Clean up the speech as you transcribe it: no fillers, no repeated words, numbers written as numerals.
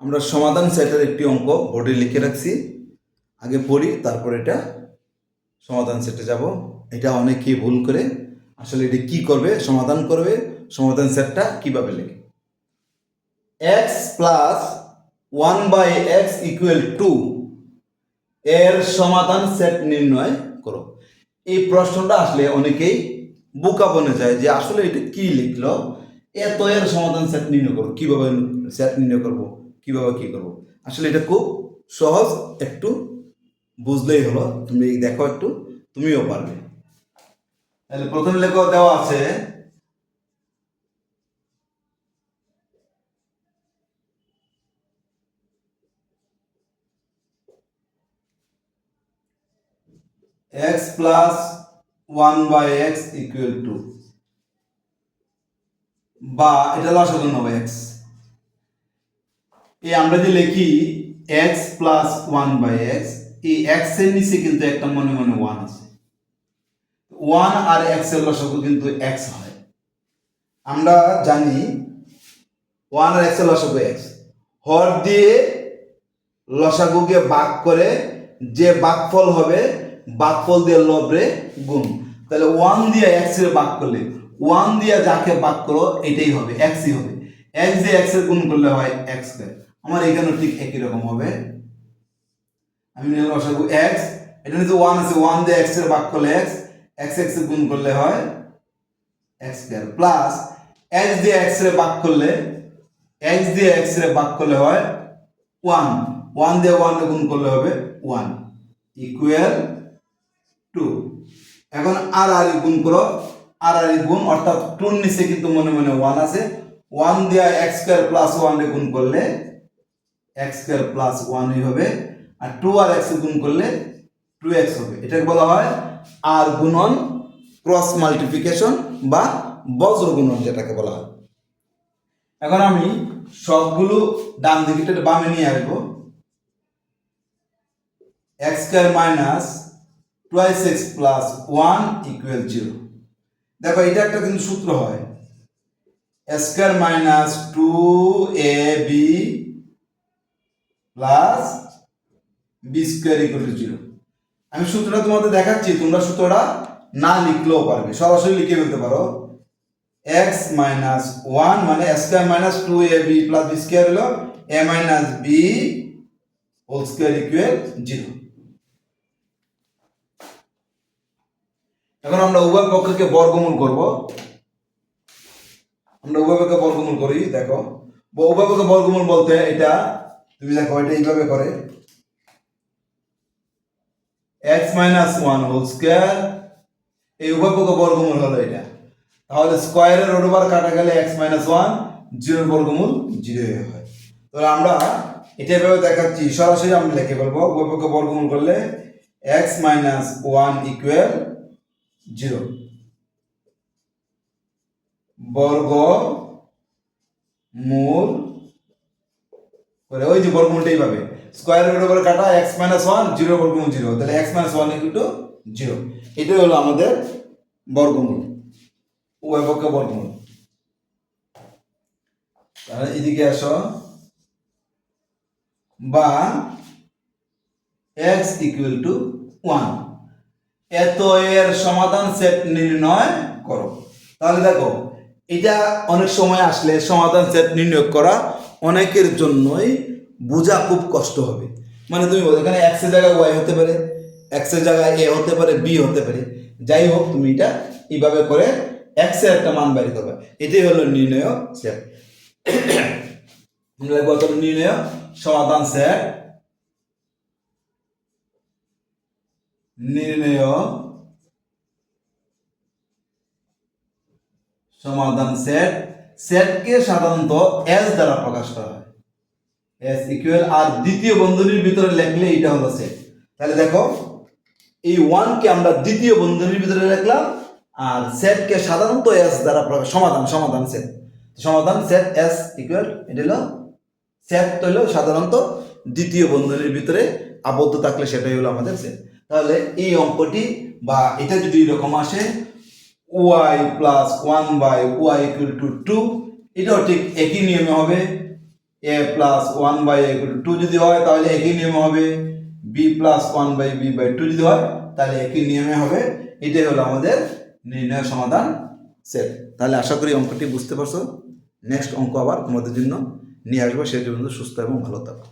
আমরা সমাধান সেটের একটি অঙ্ক বোর্ডে লিখে রাখছি, আগে পড়ি তারপর এটা সমাধান সেটে যাব। এটা অনেকেই ভুল করে, আসলে এটা কি করবে, সমাধান করবে, সমাধান সেটটা কিভাবে লিখে। x plus 1/x equal to এর সমাধান সেট নির্ণয় করো। এই প্রশ্নটা আসলে অনেকেই বোকা বনে যায় যে আসলে এটা কি লিখলো, এত এর সমাধান সেট নির্ণয় করো, কিভাবে সেট নির্ণয় করবো, কিভাবে কি করবো। আসলে এটা খুব সহজ, একটু বুঝলেই হলো। তুমি দেখো একটু, তুমিও পারবে। তাহলে প্রথম লেখা দেওয়া আছে x plus 1/x equal to, বা এটা লসাগু নেব x। এই আমরা যে লিখি x প্লাস 1/x, এই x এর নিচে কিন্তু একটা মনে মনে 1 আছে। 1 আর x এর লসাগু কিন্তু x হয়। আমরা জানি 1 আর x এর লসাগু x। হর দিয়ে লসাগুকে ভাগ করে যে ভাগফল হবে, ভাগফল দিয়ে লবরে গুণ। তাহলে 1 দিয়ে x এর ভাগ করলে 1 দিয়ে যাকে ভাগ করো এটাই হবে, x ই হবে। x দিয়ে x এর গুণ করলে হয় x স্কয়ার। আমার এখানেও ঠিক একই রকম হবে। আমি নিলাম লসাগু x, এটা নিচে 1 আছে, 1 দিয়ে x এর ভাগ করলে x, x এর গুণ করলে হয় x স্কয়ার, প্লাস x দিয়ে x এর ভাগ করলে, x দিয়ে x এর ভাগ করলে হয় 1, 1 দিয়ে 1 এর গুণ করলে হবে 1 ইকুয়াল টু। এখন আর আর গুণ করো, আর আর গুণ, অর্থাৎ 2 এর নিচে কিন্তু মনে মনে 1 আছে। 1 দিয়ে x স্কয়ার প্লাস 1 এর গুণ করলে x স্কয়ার প্লাস 1 ই হবে, আর 2 আর x এর গুণ করলে 2x হবে। এটাকে বলা হয় আর গুণন ক্রস মাল্টিপ্লিকেশন বা বজ্র গুণন যেটাকে বলা হয়। এখন আমি সবগুলো ডান দিকে বামে নিয়ে আসবো। x square minus 2x plus 1 equal 0। দেখো এটা একটা কিন্তু সূত্র হয়, a square minus 2ab plus b square equal to 0। আমি সূত্রটা তোমাদের দেখাচ্ছি, তোমরা সূত্রটা না লিখলেও পারবে, সরাসরি লিখে ফেলতে পারো। x মাইনাস 1 মানে a square minus 2ab plus b square হলো a minus b whole square equal 0। এখন আমরা উভয় পক্ষকে বর্গমূল করব। আমরা উভয় পক্ষকে বর্গমূল করি। দেখো উভয় পক্ষকে বর্গমূল বলতে এটা তুমি দেখো এটা এইভাবে করে, x মাইনাস 1 হোল স্কয়ার, এই উভয় পক্ষকে বর্গমূল হলো এটা। তাহলে স্কয়ারের রুট ওভার কাটা গেলে x মাইনাস 1, 0 বর্গমূল 0 হয়। তাহলে আমরা এটা এভাবে দেখাচ্ছি, সরাসরি আমরা লিখে ফেলবো। উভয় পক্ষকে বর্গমূল করলে x মাইনাস 1 ইকুয়াল 0 বর্গমূল করে, ওই যে বর্গমূলটাই পাবে, স্কয়ার রুট ওভার কাটা x মাইনাস 1, 0 বর্গমূল 0, তাহলে x মাইনাস 1 ইকুয়াল টু 0। এটাই হলো আমাদের বর্গমূল, উভয় পক্ষে বর্গমূল। তাহলে এদিকে আসো, বা x ইকুয়াল টু 1, এত এর সমাধান সেট নির্ণয় করো। তাহলে দেখো এটা অনেক সময় আসলে সমাধান সেট নির্ণয় করা অনেকের জন্যই বোঝা খুব কষ্ট হবে। মানে তুমি বলো এখানে x এর জায়গায় y হতে পারে, x এর জায়গায় a হতে পারে, b হতে পারে, যাই হোক তুমি এটা এইভাবে করে x এর একটা মান বের করবে। এটাই হলো নির্ণয় সেট। নির্ণয় সমাধান সেট, নির্ণয় সমাধান সেট। সেটকে সাধারণত s দ্বারা প্রকাশ করা হয়, s ইকুয়াল, আর দ্বিতীয় বন্ধনীর ভিতরে লিখলে এটা হলো সেট। তাহলে দেখো এই 1 কে আমরা দ্বিতীয় বন্ধনীর ভিতরে লিখলাম, আর সেটকে সাধারণত s দ্বারা প্রকাশ, সমাধান সেট, সমাধান সেট s ইকুয়াল, এটা হলো সেট হলো সাধারণত দ্বিতীয় বন্ধনীর ভিতরে আবদ্ধ থাকলে সেটাই হলো আমাদের সেট। তাহলে এই অঙ্কটি বা এটা যদি এরকম আসে y plus 1/y equal to 2, এটাও ঠিক একই নিয়মে হবে। A plus one by a two যদি হয় তাহলে একই নিয়ম হবে, b plus one by b by two যদি হয় তাহলে একই নিয়মে হবে। এটাই হলো আমাদের নির্ণয় সমাধান সেট। তাহলে আশা করি অঙ্কটি বুঝতে পারছো। নেক্সট অঙ্ক আবার তোমাদের জন্য নিয়ে আসবো, সেই জন্য সুস্থ এবং ভালো থাকো।